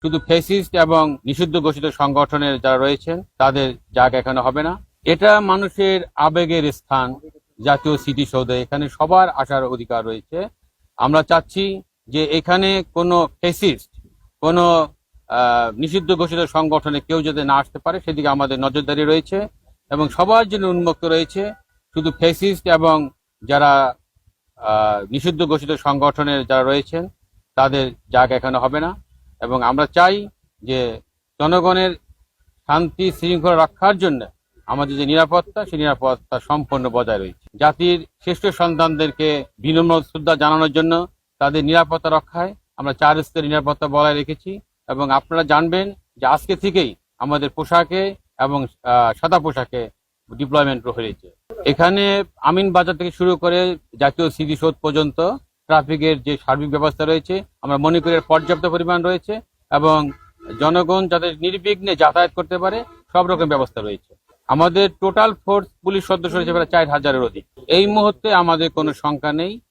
শুধু ফ্যাসিস্ট এবং নিষিদ্ধ ঘোষিত সংগঠনের যারা রয়েছেন তাদের জায়গা এখানে হবে না। এটা মানুষের আবেগের স্থান, জাতীয় স্মৃতিসৌধে এখানে সবার আসার অধিকার রয়েছে। আমরা চাচ্ছি যে এখানে কোনো ফ্যাসিস্ট, কোনো নিষিদ্ধ ঘোষিত সংগঠনে কেউ যাতে না আসতে পারে সেদিকে আমাদের নজরদারি রয়েছে এবং সবার জন্য উন্মুক্ত রয়েছে। শুধু ফ্যাসিস্ট এবং যারা নিষিদ্ধ ঘোষিত সংগঠনের যারা রয়েছেন তাদের জায়গা এখানে হবে না এবং আমরা চাই যে জনগণের শান্তি শৃঙ্খলা রক্ষার জন্য আমাদের যে নিরাপত্তা, সেই নিরাপত্তা সম্পূর্ণ বজায় রয়েছে। জাতির শ্রেষ্ঠ সন্তানদেরকে বিনম্র শ্রদ্ধা জানানোর জন্য তাদের নিরাপত্তা রক্ষায় আমরা 4 স্তরের নিরাপত্তা বজায় রেখেছি এবং আপনারা জানবেন যে আজকে থেকেই আমাদের পোশাকে এবং সাদা পোশাকে ডিপ্লয়মেন্ট হয়েছে। এখানে আমিন বাজার থেকে শুরু করে জাতীয় স্মৃতিসৌধ পর্যন্ত ট্রাফিকের যে সার্বিক ব্যবস্থা রয়েছে আমরা মনে করি পর্যাপ্ত পরিমাণ রয়েছে এবং জনগণ যাতে নির্বিঘ্নে যাতায়াত করতে পারে সব রকম ব্যবস্থা রয়েছে। আমাদের টোটাল ফোর্স পুলিশ সদস্য রয়েছে প্রায় 4000-এর অধিক। এই মুহূর্তে আমাদের কোনো শঙ্কা নেই